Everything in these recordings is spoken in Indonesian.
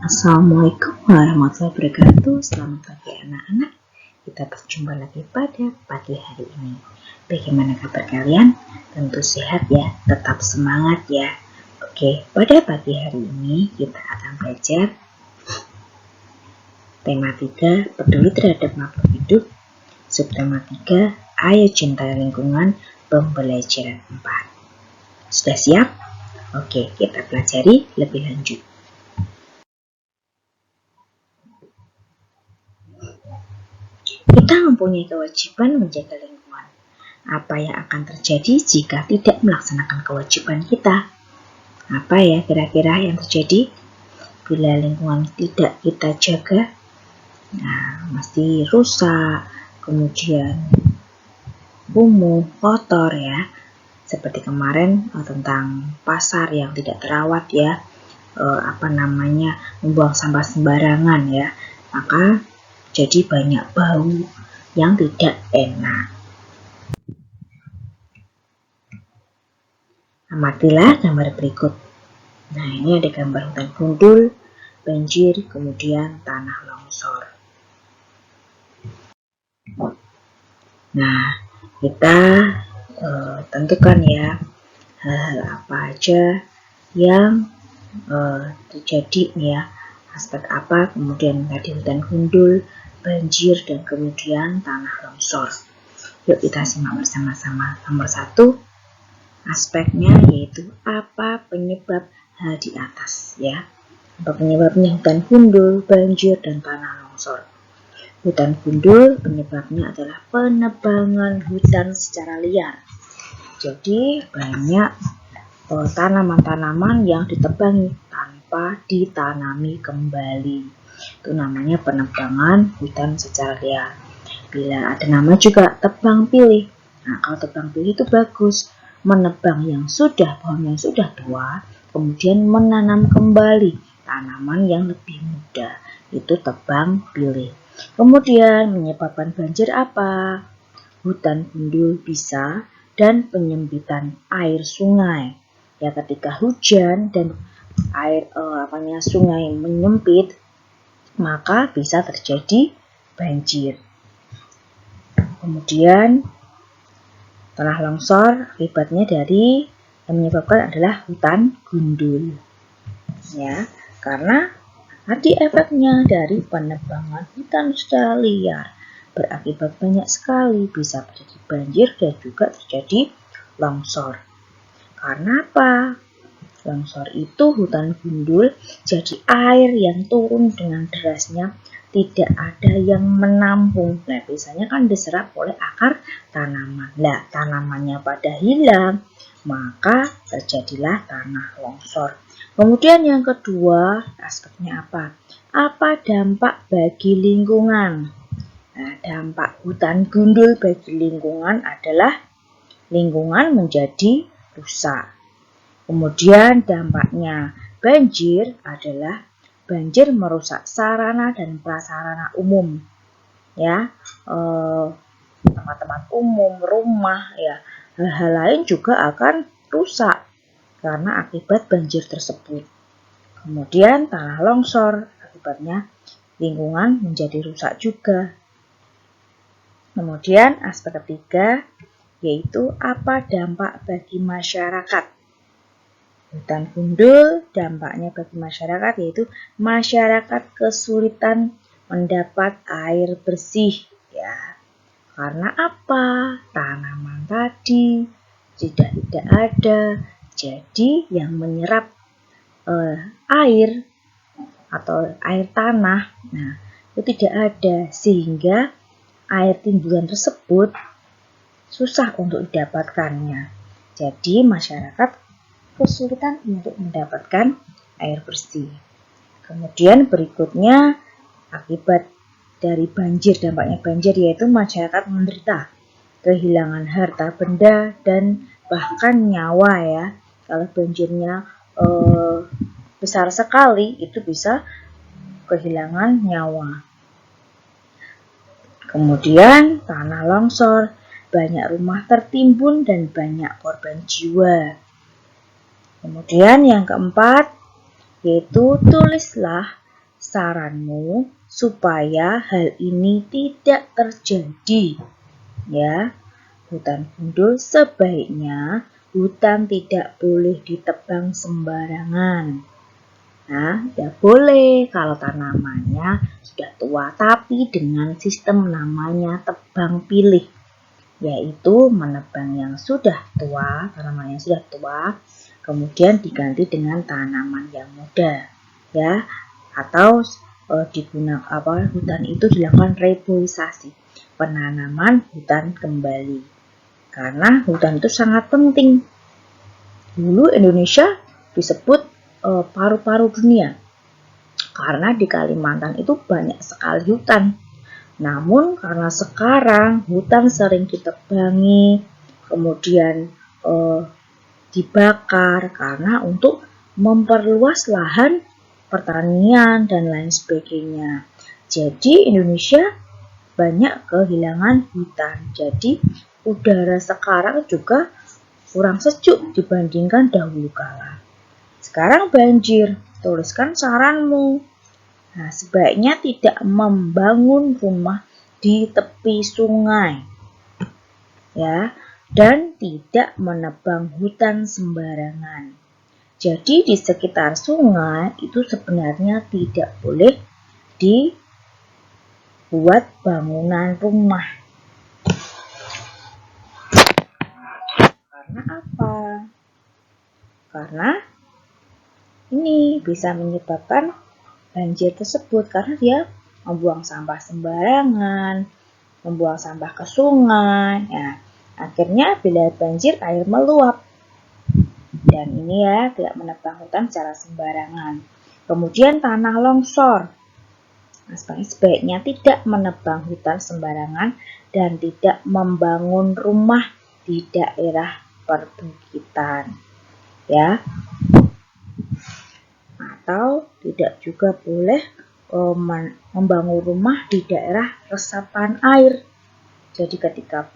Assalamualaikum warahmatullahi wabarakatuh. Selamat pagi anak-anak. Kita berjumpa lagi pada pagi hari ini. Bagaimana kabar kalian? Tentu sehat ya, tetap semangat ya. Oke, pada pagi hari ini kita akan belajar tema 3, peduli terhadap makhluk hidup. Subtema 3, ayo cintai lingkungan, pembelajaran 4. Sudah siap? Oke, kita pelajari lebih lanjut. Kita mempunyai kewajiban menjaga lingkungan. Apa yang akan terjadi jika tidak melaksanakan kewajiban kita? Apa ya kira-kira yang terjadi bila lingkungan tidak kita jaga? Nah, mesti rusak, kemudian kumuh, kotor ya. Seperti kemarin tentang pasar yang tidak terawat ya, membuang sampah sembarangan ya. Maka jadi banyak bau yang tidak enak. Amatilah gambar berikut. Nah, ini ada gambar hutan gundul, banjir, kemudian tanah longsor. Nah, kita tentukan ya hal-hal apa aja yang terjadi ya, aspek apa, kemudian tadi hutan gundul, banjir, dan kemudian tanah longsor. Yuk kita simak bersama-sama. Nomor 1, aspeknya yaitu apa penyebab hal di atas ya. Apa penyebabnya hutan gundul, banjir, dan tanah longsor? Hutan gundul penyebabnya adalah penebangan hutan secara liar. Jadi banyak tanaman-tanaman yang ditebangi tanpa ditanami kembali. Itu namanya penebangan hutan secara liar. Bila ada nama juga tebang pilih. Nah, kalau tebang pilih itu bagus, menebang pohon yang sudah tua, kemudian menanam kembali tanaman yang lebih muda. Itu tebang pilih. Kemudian menyebabkan banjir apa? Hutan gundul bisa dan penyempitan air sungai. Ya, ketika hujan dan air sungai menyempit, maka bisa terjadi banjir. Kemudian tanah longsor akibatnya dari yang menyebabkan adalah hutan gundul. Ya, karena tadi efeknya dari penebangan hutan secara liar berakibat banyak sekali, bisa terjadi banjir dan juga terjadi longsor. Karena apa? Longsor itu hutan gundul, jadi air yang turun dengan derasnya tidak ada yang menampung. Nah, biasanya kan diserap oleh akar tanaman. Nah, tanamannya pada hilang, maka terjadilah tanah longsor. Kemudian yang kedua, aspeknya apa? Apa dampak bagi lingkungan? Nah, dampak hutan gundul bagi lingkungan adalah lingkungan menjadi rusak. Kemudian dampaknya banjir adalah banjir merusak sarana dan prasarana umum. Ya, tempat-tempat umum, rumah ya, hal-hal lain juga akan rusak karena akibat banjir tersebut. Kemudian tanah longsor, akibatnya lingkungan menjadi rusak juga. Kemudian aspek ketiga yaitu apa dampak bagi masyarakat. Hutan gundul dampaknya bagi masyarakat yaitu masyarakat kesulitan mendapat air bersih ya. Karena apa? Tanaman tadi tidak ada. Jadi yang menyerap air atau air tanah, nah itu tidak ada, sehingga air timbulan tersebut susah untuk didapatkannya. Jadi masyarakat kesulitan untuk mendapatkan air bersih. Kemudian berikutnya akibat dari banjir, dampaknya banjir yaitu masyarakat menderita kehilangan harta benda dan bahkan nyawa ya. Kalau banjirnya besar sekali, itu bisa kehilangan nyawa. Kemudian tanah longsor, banyak rumah tertimbun dan banyak korban jiwa. Kemudian yang keempat yaitu tulislah saranmu supaya hal ini tidak terjadi. Ya, hutan gundul sebaiknya hutan tidak boleh ditebang sembarangan. Nah, tidak boleh kalau tanamannya sudah tua, tapi dengan sistem namanya tebang pilih, yaitu menebang yang sudah tua, tanaman yang sudah tua, kemudian diganti dengan tanaman yang muda, ya, atau digunakan hutan itu dilakukan reboisasi, penanaman hutan kembali, karena hutan itu sangat penting. Dulu Indonesia disebut paru-paru dunia karena di Kalimantan itu banyak sekali hutan. Namun karena sekarang hutan sering ditebangi, kemudian dibakar karena untuk memperluas lahan pertanian dan lain sebagainya. Jadi Indonesia banyak kehilangan hutan. Jadi udara sekarang juga kurang sejuk dibandingkan dahulu kala. Sekarang banjir, tuliskan saranmu. Nah, sebaiknya tidak membangun rumah di tepi sungai, ya, dan tidak menebang hutan sembarangan. Jadi di sekitar sungai itu sebenarnya tidak boleh dibuat bangunan rumah. Karena apa? Karena ini bisa menyebabkan banjir tersebut karena dia membuang sampah sembarangan, membuang sampah ke sungai. Ya, akhirnya bila banjir air meluap. Dan ini ya tidak menebang hutan secara sembarangan. Kemudian tanah longsor. Nah, sebaiknya tidak menebang hutan sembarangan dan tidak membangun rumah di daerah perbukitan. Ya. Atau tidak juga boleh membangun rumah di daerah resapan air. Jadi ketika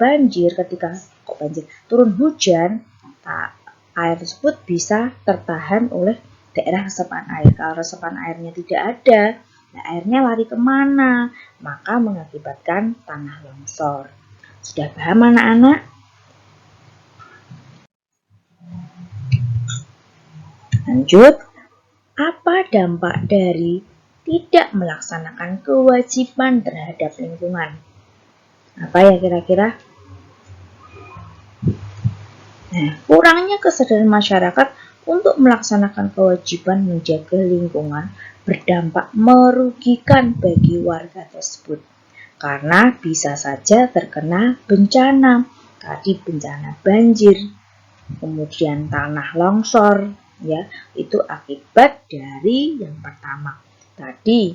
turun hujan, air tersebut bisa tertahan oleh daerah resapan air. Kalau resapan airnya tidak ada, nah airnya lari kemana? Maka mengakibatkan tanah longsor. Sudah paham anak-anak? Lanjut. Apa dampak dari tidak melaksanakan kewajiban terhadap lingkungan? Apa ya kira-kira? Nah, kurangnya kesadaran masyarakat untuk melaksanakan kewajiban menjaga lingkungan berdampak merugikan bagi warga tersebut. Karena bisa saja terkena bencana. Tadi bencana banjir, kemudian tanah longsor, ya, itu akibat dari yang pertama tadi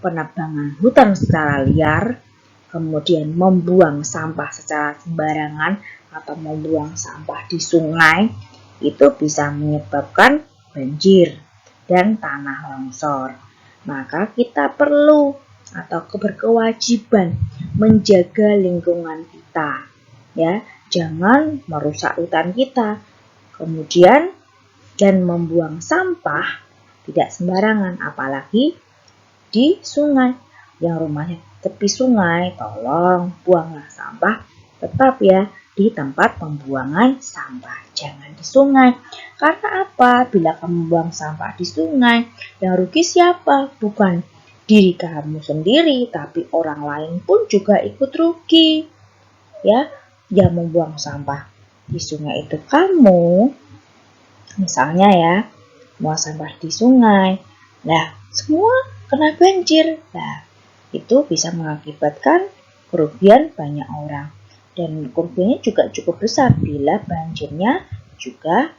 penebangan hutan secara liar, kemudian membuang sampah secara sembarangan atau membuang sampah di sungai, itu bisa menyebabkan banjir dan tanah longsor. Maka kita perlu atau berkewajiban menjaga lingkungan kita, ya, jangan merusak hutan kita. Kemudian dan membuang sampah tidak sembarangan, apalagi di sungai. Yang rumahnya tepi sungai, tolong buanglah sampah tetap ya di tempat pembuangan sampah, jangan di sungai. Karena apa? Bila kamu buang sampah di sungai, yang rugi siapa? Bukan diri kamu sendiri, tapi orang lain pun juga ikut rugi. Ya, yang membuang sampah di sungai itu kamu, misalnya ya, buang sampah di sungai, nah semua kena banjir, nah itu bisa mengakibatkan kerugian banyak orang dan kerugiannya juga cukup besar bila banjirnya juga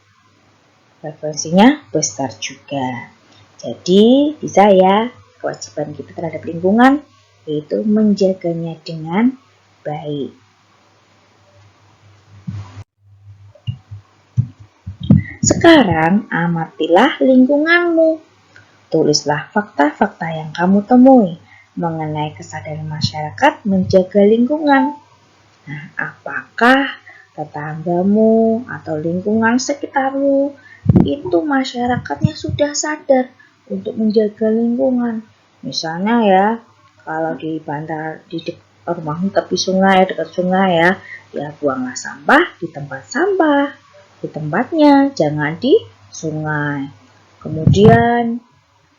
frekuensinya besar juga. Jadi bisa ya, kewajiban kita terhadap lingkungan yaitu menjaganya dengan baik. Sekarang amatilah lingkunganmu. Tulislah fakta-fakta yang kamu temui mengenai kesadaran masyarakat menjaga lingkungan. Nah, apakah tetanggamu atau lingkungan sekitarmu itu masyarakatnya sudah sadar untuk menjaga lingkungan. Misalnya ya, kalau di bantar di rumahmu tepi sungai, dekat sungai ya, ya buanglah sampah di tempat sampah, di tempatnya, jangan di sungai. Kemudian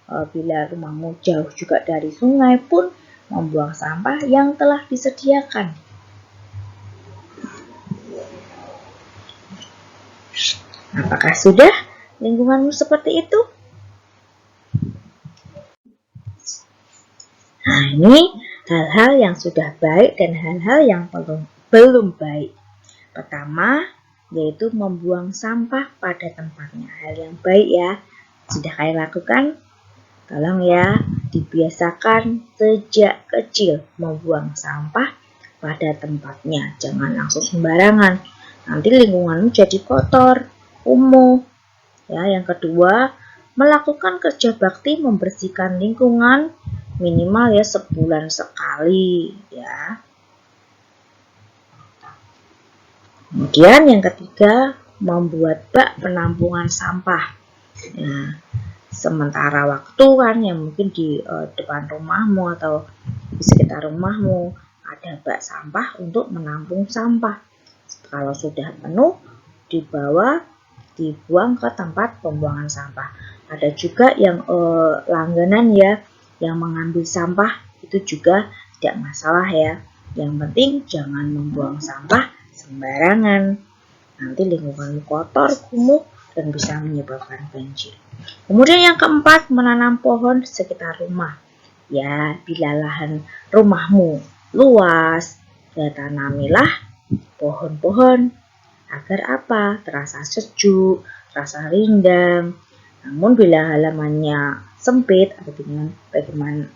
bila rumahmu jauh juga dari sungai pun membuang sampah yang telah disediakan. Apakah sudah lingkunganmu seperti itu? Nah, ini hal-hal yang sudah baik dan hal-hal yang belum baik. Pertama, yaitu membuang sampah pada tempatnya. Hal yang baik ya, sudah kalian lakukan? Tolong ya, dibiasakan sejak kecil membuang sampah pada tempatnya. Jangan langsung sembarangan. Nanti lingkunganmu jadi kotor, kumuh. Ya, yang kedua, melakukan kerja bakti membersihkan lingkungan minimal ya sebulan sekali ya. Kemudian yang ketiga, membuat bak penampungan sampah. Nah, sementara waktu kan yang mungkin di depan rumahmu atau di sekitar rumahmu ada bak sampah untuk menampung sampah. Kalau sudah penuh, dibuang ke tempat pembuangan sampah. Ada juga yang langganan ya, yang mengambil sampah, itu juga tidak masalah ya. Yang penting jangan membuang sampah sembarangan. Nanti lingkunganmu kotor, kumuh, dan bisa menyebabkan banjir. Kemudian yang keempat, menanam pohon di sekitar rumah. Ya, bila lahan rumahmu luas, ya tanamilah pohon-pohon. Agar apa? Terasa sejuk, terasa rindang. Namun bila halamannya sempit atau bagaimana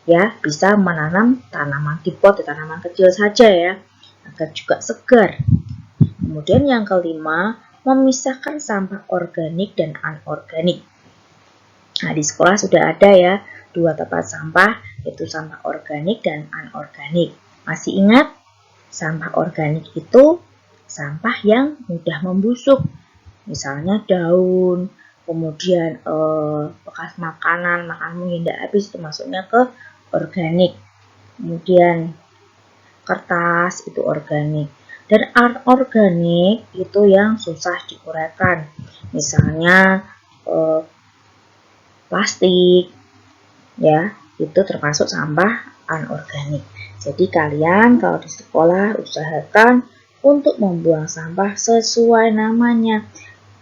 ya, bisa menanam tanaman di pot, tanaman kecil saja ya, agar juga segar. Kemudian yang kelima, memisahkan sampah organik dan anorganik. Nah, di sekolah sudah ada ya 2 tempat sampah, yaitu sampah organik dan anorganik. Masih ingat? Sampah organik itu sampah yang mudah membusuk. Misalnya daun, kemudian bekas makananmu yang tidak habis itu masuknya ke organik. Kemudian kertas itu organik. Dan anorganik itu yang susah diuraikan. Misalnya plastik ya, itu termasuk sampah anorganik. Jadi kalian kalau di sekolah usahakan untuk membuang sampah sesuai namanya.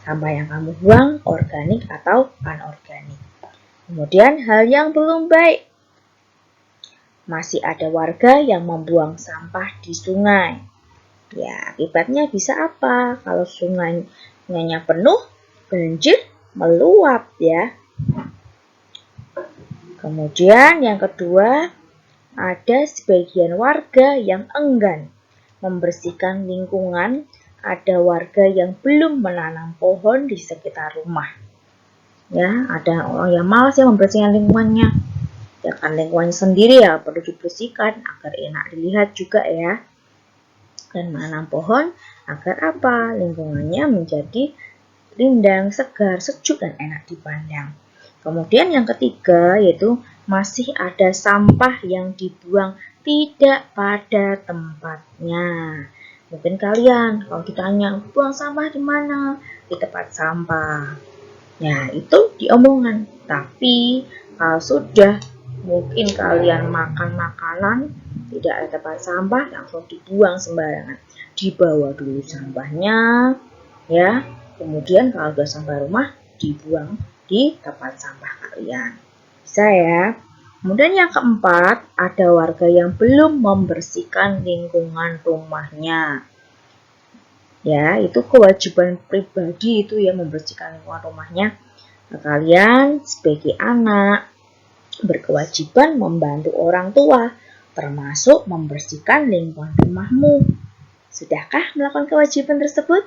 Sampah yang kamu buang organik atau anorganik. Kemudian hal yang belum baik. Masih ada warga yang membuang sampah di sungai. Ya, akibatnya bisa apa? Kalau sungainya penuh, banjir meluap ya. Kemudian yang kedua, ada sebagian warga yang enggan membersihkan lingkungan. Ada warga yang belum menanam pohon di sekitar rumah. Ya, ada orang yang malas ya membersihkan lingkungannya. Ya kan lingkungannya sendiri ya perlu dibersihkan agar enak dilihat juga ya. Dan menanam pohon agar apa? Lingkungannya menjadi rindang, segar, sejuk, dan enak dipandang. Kemudian yang ketiga yaitu masih ada sampah yang dibuang tidak pada tempatnya. Mungkin kalian kalau ditanya buang sampah di mana? Di tempat sampah. Ya, itu diomongan. Tapi kalau sudah mungkin kalian makan makanan tidak ada tempat sampah, langsung dibuang sembarangan. Dibawa dulu sampahnya, ya. Kemudian kalau sudah sampai rumah, dibuang di tempat sampah kalian. Bisa ya. Kemudian yang keempat, ada warga yang belum membersihkan lingkungan rumahnya. Ya, itu kewajiban pribadi itu ya, membersihkan lingkungan rumahnya. Nah, kalian sebagai anak berkewajiban membantu orang tua, termasuk membersihkan lingkungan rumahmu. Sudahkah melakukan kewajiban tersebut?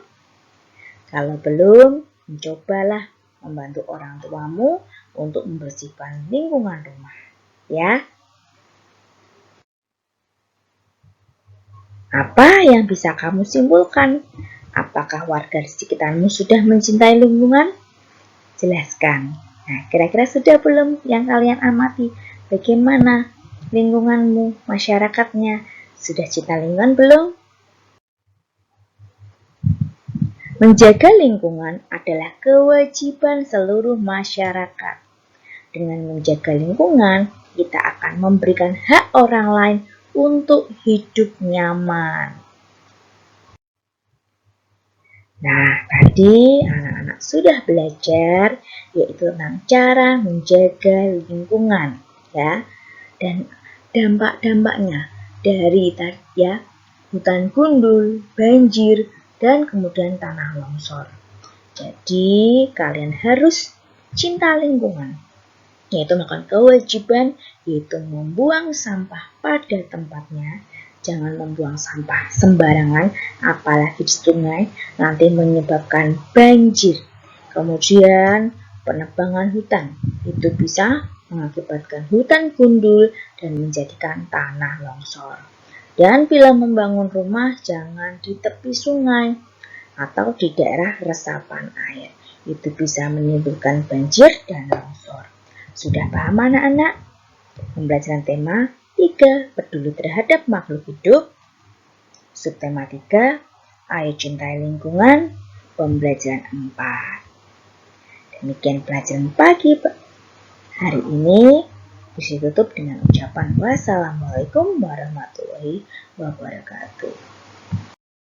Kalau belum, mencobalah membantu orang tuamu untuk membersihkan lingkungan rumah. Ya. Apa yang bisa kamu simpulkan? Apakah warga di sekitarmu sudah mencintai lingkungan? Jelaskan. Nah, kira-kira sudah belum yang kalian amati? Bagaimana lingkunganmu, masyarakatnya? Sudah cinta lingkungan belum? Menjaga lingkungan adalah kewajiban seluruh masyarakat. Dengan menjaga lingkungan, kita akan memberikan hak orang lain untuk hidup nyaman. Nah, tadi anak-anak sudah belajar yaitu tentang cara menjaga lingkungan, ya. Dan dampak-dampaknya dari hutan gundul, banjir, dan kemudian tanah longsor. Jadi, kalian harus cinta lingkungan, yaitu melakukan kewajiban, yaitu membuang sampah pada tempatnya. Jangan membuang sampah sembarangan, apalagi di sungai, nanti menyebabkan banjir. Kemudian penebangan hutan, itu bisa mengakibatkan hutan gundul dan menjadikan tanah longsor. Dan bila membangun rumah, jangan di tepi sungai atau di daerah resapan air. Itu bisa menimbulkan banjir dan longsor. Sudah paham anak-anak? Pembelajaran tema 3, peduli terhadap makhluk hidup. Subtema 3, ayo cintai lingkungan. Pembelajaran 4. Demikian pelajaran pagi hari ini. Bisa tutup dengan ucapan wassalamualaikum warahmatullahi wabarakatuh.